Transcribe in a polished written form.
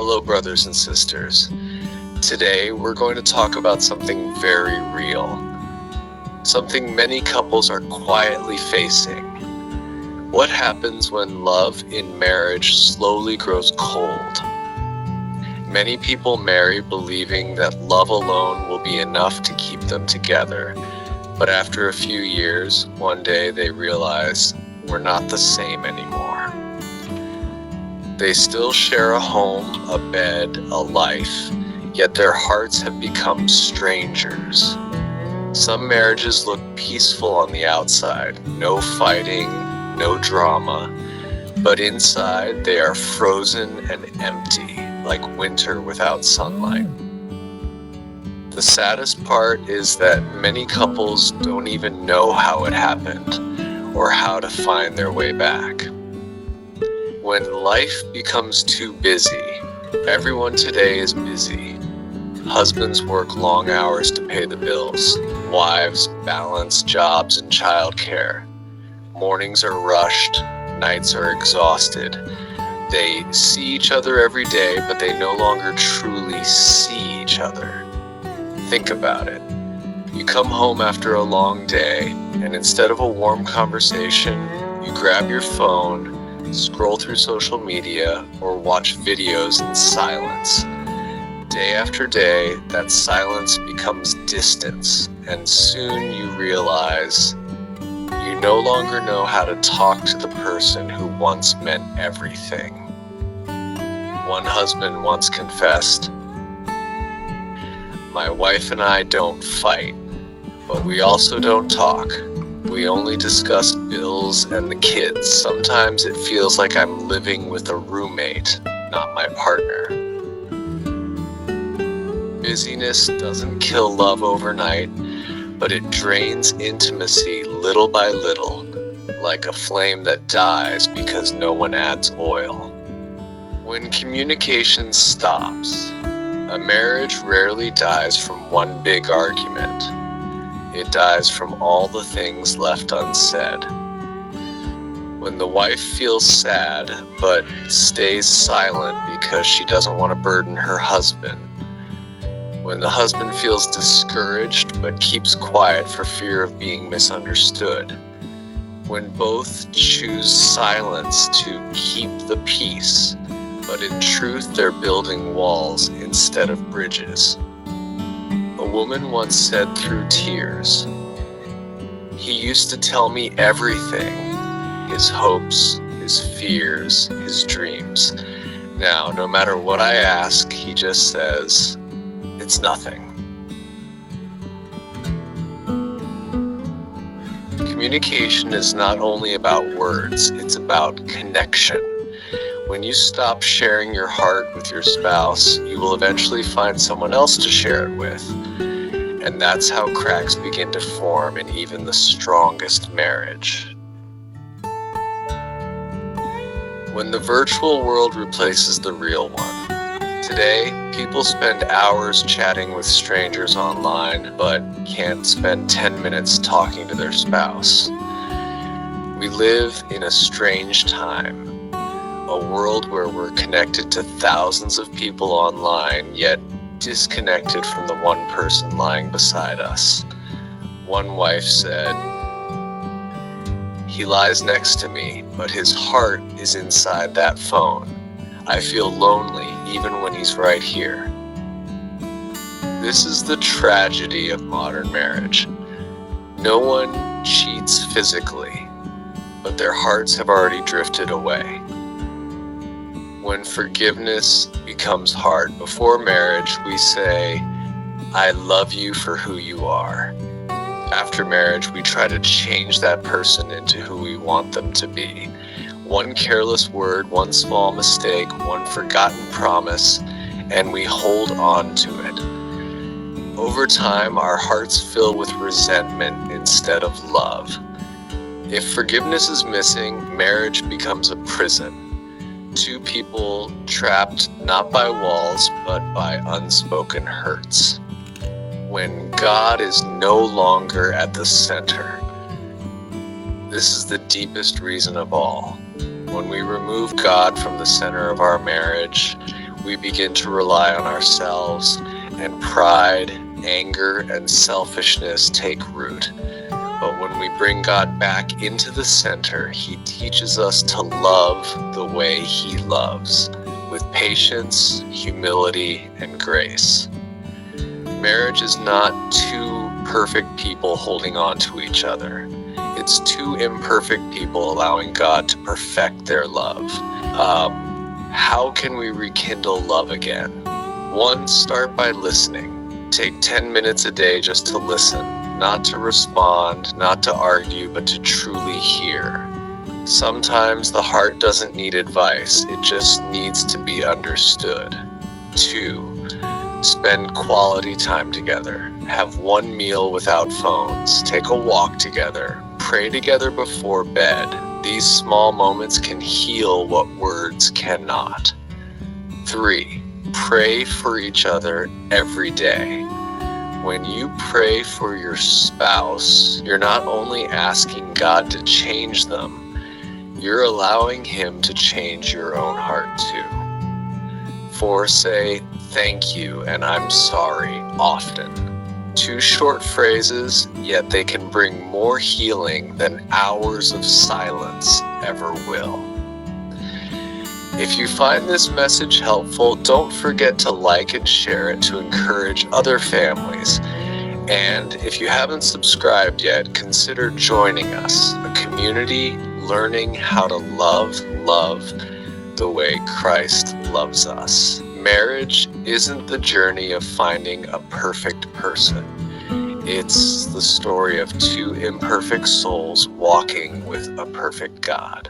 Hello, brothers and sisters. Today, we're going to talk about something very real. Something many couples are quietly facing. What happens when love in marriage slowly grows cold? Many people marry believing that love alone will be enough to keep them together. But after a few years, one day they realize we're not the same anymore. They still share a home, a bed, a life, yet their hearts have become strangers. Some marriages look peaceful on the outside, no fighting, no drama, but inside they are frozen and empty, like winter without sunlight. The saddest part is that many couples don't even know how it happened or how to find their way back. When life becomes too busy, everyone today is busy. Husbands work long hours to pay the bills. Wives balance jobs and childcare. Mornings are rushed. Nights are exhausted. They see each other every day, but they no longer truly see each other. Think about it. You come home after a long day, and instead of a warm conversation, you grab your phone, scroll through social media, or watch videos in silence. Day after day, that silence becomes distance, and soon you realize you no longer know how to talk to the person who once meant everything. One husband once confessed, "My wife and I don't fight, but we also don't talk. We only discuss bills and the kids. Sometimes it feels like I'm living with a roommate, not my partner." Busyness doesn't kill love overnight, but it drains intimacy little by little, like a flame that dies because no one adds oil. When communication stops, a marriage rarely dies from one big argument. It dies from all the things left unsaid. When the wife feels sad but stays silent because she doesn't want to burden her husband. When the husband feels discouraged but keeps quiet for fear of being misunderstood. When both choose silence to keep the peace, but in truth they're building walls instead of bridges. A woman once said through tears, "He used to tell me everything, his hopes, his fears, his dreams. Now, no matter what I ask, he just says, it's nothing." Communication is not only about words, it's about connection. When you stop sharing your heart with your spouse, you will eventually find someone else to share it with. And that's how cracks begin to form in even the strongest marriage. When the virtual world replaces the real one. Today, people spend hours chatting with strangers online, but can't spend 10 minutes talking to their spouse. We live in a strange time. A world where we're connected to thousands of people online, yet disconnected from the one person lying beside us. One wife said, "He lies next to me, but his heart is inside that phone. I feel lonely even when he's right here." This is the tragedy of modern marriage. No one cheats physically, but their hearts have already drifted away. When forgiveness becomes hard before marriage, we say, "I love you for who you are." After marriage, we try to change that person into who we want them to be. One careless word, one small mistake, one forgotten promise, and we hold on to it. Over time, our hearts fill with resentment instead of love. If forgiveness is missing, marriage becomes a prison. Two people trapped not by walls, but by unspoken hurts. When God is no longer at the center. This is the deepest reason of all. When we remove God from the center of our marriage, we begin to rely on ourselves, and pride, anger, and selfishness take root. But when we bring God back into the center, He teaches us to love the way He loves, with patience, humility, and grace. Marriage is not two perfect people holding on to each other. It's two imperfect people allowing God to perfect their love. How can we rekindle love again? One, start by listening. Take 10 minutes a day just to listen, not to respond, not to argue, but to truly hear. Sometimes the heart doesn't need advice, it just needs to be understood. 2, spend quality time together. Have one meal without phones. Take a walk together. Pray together before bed. These small moments can heal what words cannot. 3, pray for each other every day. When you pray for your spouse, you're not only asking God to change them, you're allowing Him to change your own heart too. 4, say thank you and I'm sorry often. 2 short phrases, yet they can bring more healing than hours of silence ever will. If you find this message helpful, don't forget to like and share it to encourage other families. And if you haven't subscribed yet, consider joining us, a community learning how to love the way Christ loves us. Marriage isn't the journey of finding a perfect person. It's the story of 2 imperfect souls walking with a perfect God.